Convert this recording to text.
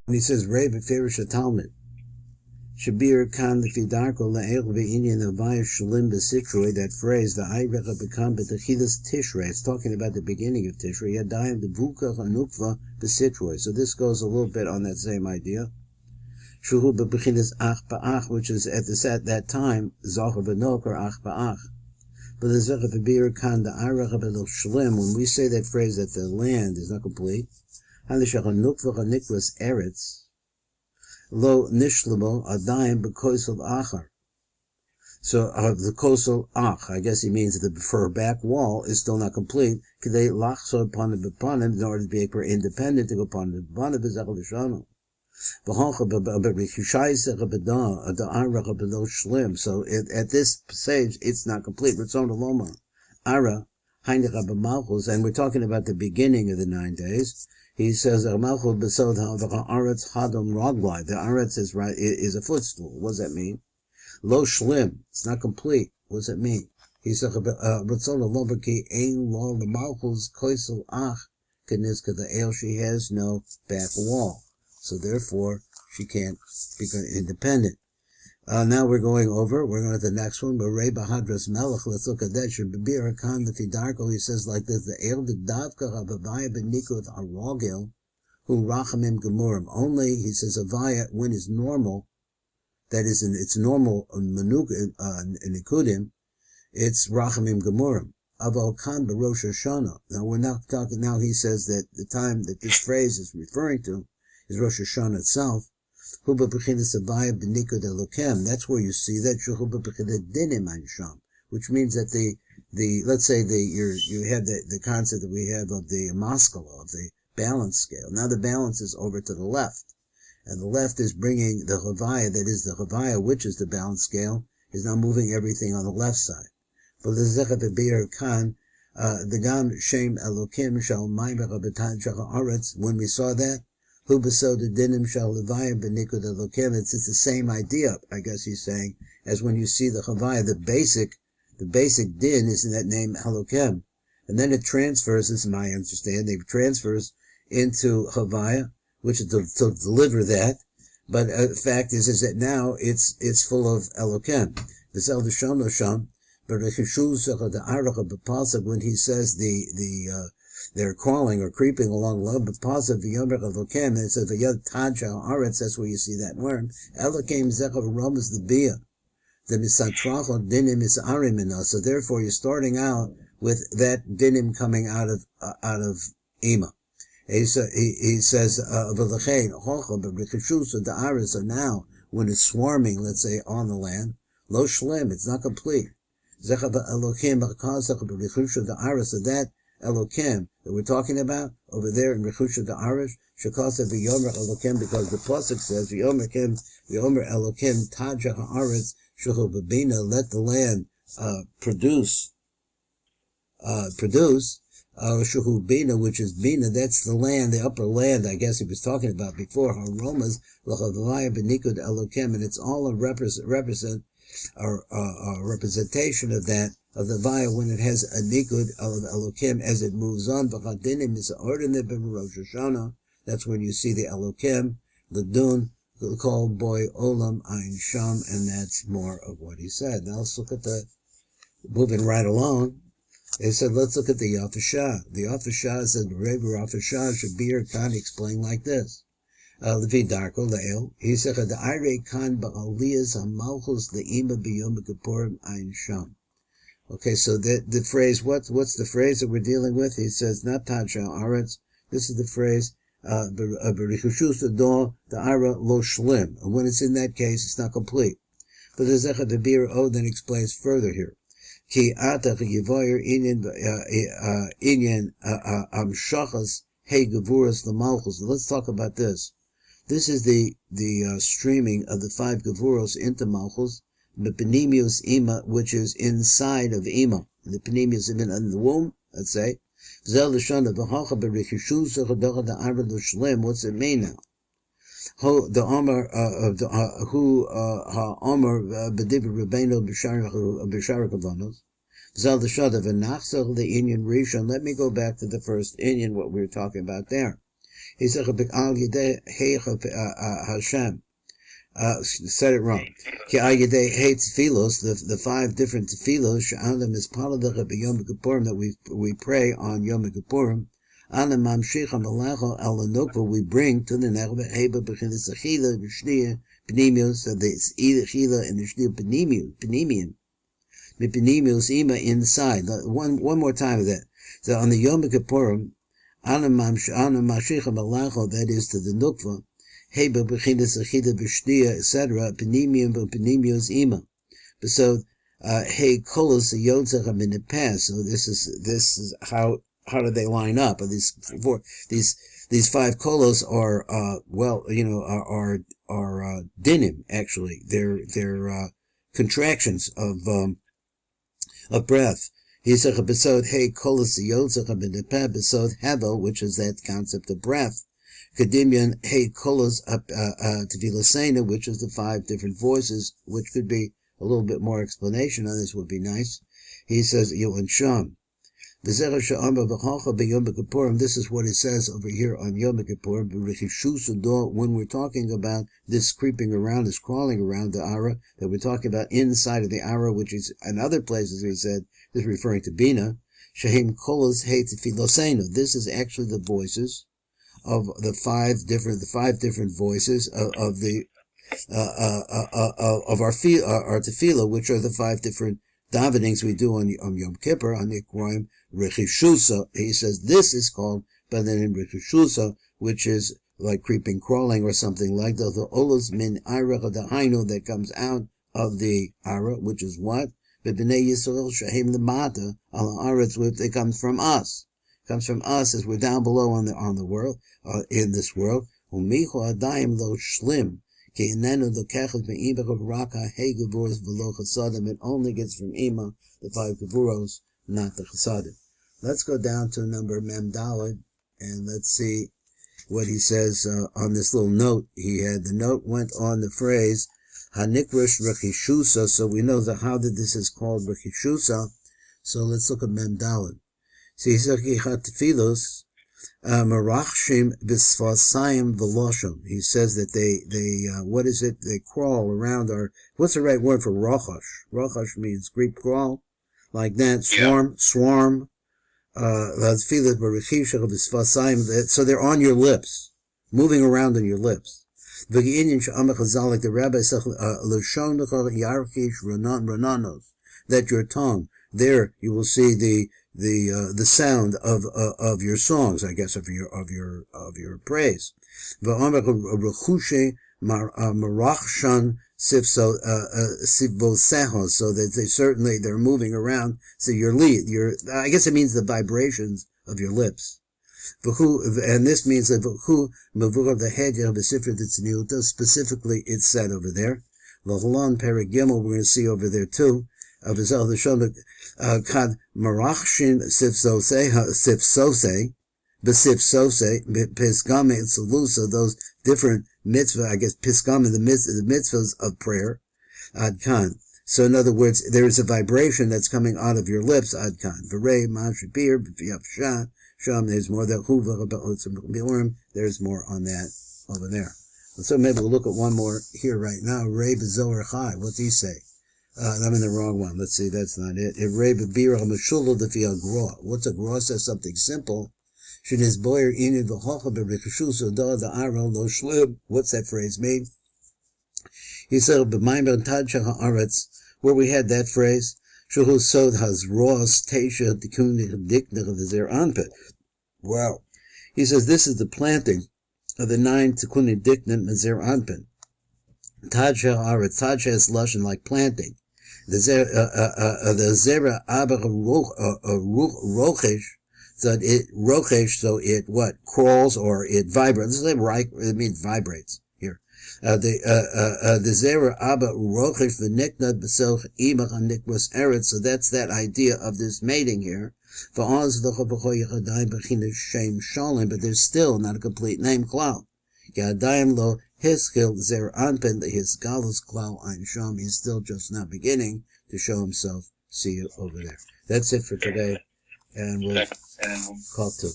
When he says Reb Pirush talmid, Shabir kan lefidarko le'el ve'inyan avaya shalim b'sitroi, that phrase, the ayrecha bekam b'techilas tishrei, it's talking about the beginning of Tishrei, yadayim devukach anukva b'sitroi. So this goes a little bit on that same idea. Shuhu b'bechinas ach ba'ach, which is at that time, zohar v'nok or ach ba'ach. But the zecha v'bir kan the ayrecha b'lo shlim, when we say that phrase that the land is not complete, hanishach anukva nikvas eretz, lo nishlamo adayim b'kosel achar. So the kosel ach, I guess he means that the fur back wall is still not complete. K'dei lachso upon the bepanim, in order to be independent to go upon the bepanim v'zechel v'shano. V'honcha b'rechishai secha b'da ada'aracha b'lo shlim. So at this stage it's not complete. Ritzon aloma ara hainecha b'malchus, and we're talking about the beginning of the 9 days. He says, the aretz is a footstool. What does that mean? Lo shlim, it's not complete. What does that mean? He says, the ale, she has no back wall. So therefore, she can't become independent. Now we're going to the next one. Let's look at that. He says like this, the El Davka Havavaya Benikut Arogil, who Rachamim Gemurim. Only, he says, Avaya, when it's normal, that is in its normal Nikudim, it's Rachamim Gemurim. Aval Kan Barosh Hashanah. Now we're not talking, now he says that the time that this phrase is referring to is Rosh Hashanah itself. That's where you see that, which means that let's say you have the concept that we have of the maskala, of the balance scale. Now the balance is over to the left, and the left is bringing the chavaya, that is the chavaya, which is the balance scale, is now moving everything on the left side. For the zecha b'beir kan, the gam shem elokim shal ma'im b'chabatan shal haaretz, when we saw that, it's the same idea, I guess he's saying, as when you see the chavaya, the basic din is in that name Elokem. And then it transfers, this is my understanding, it transfers into chavaya, which is to deliver that. But the fact is that now it's full of Elokem. But when he says they're crawling or creeping along love, but positive Yomer Elokem, and it says V'yad Taja Aretz, that's where you see that word. Elokem Zechav Romas the Bia. The Misatracho Dinim is Arimina. So therefore you're starting out with that dinim coming out of Ima. He says V'lechein Hocha B'Rechishus of the Aretz. So now when it's swarming, let's say on the land, Lo Shlem, it's not complete. Zechav Elokem B'Chazach B'Rechishus of the Aretz. So that Elokem that we're talking about over there in Rechusha Da'arish, Shekasa v'yomer Elokem, because the pasuk says v'yomer Elokem Taja Haaretz Shechu B'Bina, let the land produce Shechu Bina, which is Bina, that's the land, the upper land, I guess he was talking about before, Haromas L'Chavaya B'Nikud Elokem, and it's all a representation of that, of the vaya, when it has a nikud of Elokem as it moves on. That's when you see the Elokem, the dun, the call boy olam ein sham, and that's more of what he said. Now let's look at moving right along. They said, let's look at the Yafashah. The Yafashah said, Rebbe Yafashah Shabir Khan explained like this. Levi Darko Le'el, he said, the Ire Khan Ba'aliyas HaMalchus Le'ima B'Yom Kippurim Ein Sham. Okay, so the phrase, what's the phrase that we're dealing with? He says, not Taja Aretz. This is the phrase, B'Richushus Ador, the Ira Lo Shlim. And when it's in that case, it's not complete. But the Zecha B'Bir O then explains further here. Ki Atach Yivoyer Inyan Amshachas Hey Gevuras L'Malchus. Let's talk about this. This is the streaming of the 5 Gevuros into Malchus. The Penimius Ima, which is inside of Ima. The Penimius Ima in the womb, let's say. What's it mean now? The Omer B'Div Rabbeinu B'Shara Kavanos. The Inyan Rishon. Let me go back to the first Inyan, what we were talking about there. He said, Hashem. Said it wrong. The 5 different tefillos that we pray on Yom Kippurim. We bring to the Nechva so there's either Chila and the Shnia Penimius Ima inside. One more time of that. So on the Yom Kippurim, that is to the Nukva, Heba Bechinas Achida B'Shnia, etc. Penimius Ima. So Hey Kolos Yotzach in the past. So this is how do they line up? These 5 kolos are dinim, actually. They're contractions of breath. He said besod hey kolos yotzach b'nepeh besod hevel, which is that concept of breath. Kedimion hey kolos tevilasena, which is the 5 different voices, which could be a little bit more explanation on this would be nice. He says Yohan Sham. This is what it says over here on Yom Kippur, when we're talking about this creeping around, this crawling around the Ara, that we're talking about inside of the Ara, which is, in other places we said, this is referring to Bina, Shahim Kolos Heit Filoseno. This is actually the voices of the 5 different voices of our tefillah, which are the 5 different davenings we do on Yom Kippur, on the Ikroim, Rechishusa. He says this is called by the name Rechishusa, which is like creeping, crawling, or something like that. The Olos min Ira Dahainu that comes out of the Ara, which is what? B'nei Yisrael Shahim Lamata Al Aretz, it comes from us. It comes from us as we're down below on the world, in this world. Umichu Adayim Lo Shlim. It only gets from Ima, the 5 Gevuros, not the Chasadim. Let's go down to number Mem Daled, and let's see what he says on this little note he had. The note went on the phrase, Hanikrush Rechishusa, so we know how that this is called Rechishusa. So let's look at Mem Daled. So he said, Tefilos, Marachshim Bisfasayim Veloshim. He says that they what is it? They crawl around what's the right word for rochash? Rochash means Greek crawl, like that, swarm. So they're on your lips, moving around on your lips. Like the rabbi said, that your tongue, there you will see the sound of your songs, I guess, of your praise. So that they're moving around. So I guess it means the vibrations of your lips. And this means that specifically it's said over there. We're going to see over there too. Of his other shoulder, kad marachshin sifsose, piskame and salusa, those different mitzvah, I guess piskame, the mitzvahs of prayer, ad kan. So in other words, there is a vibration that's coming out of your lips, ad kan. V'rei ma'ashapir b'yavsha, sham, there's more that huva there's more on that over there. So maybe we'll look at one more here right now. Rei b'zohar, what's he say? I'm in the wrong one. Let's see, that's not it. What's a gra? Says something simple. What's that phrase mean? He said, where we had that phrase, wow. He says this is the planting of the 9 Tikkun Diknot Mazer Anpin. Taj ha'aretz, Taj has lashon like planting. The zera aber rochesh, so it what crawls or it vibrates. It means vibrates here. The zera aber rochesh v'niknad b'soch imach hanikvos eretz. So that's that idea of this mating here. But there's still not a complete name klal. Yadayim lo hiskil zer anpen, his galus klal ein sham. He's still just now beginning to show himself. See you over there. That's it for today, and we'll call to.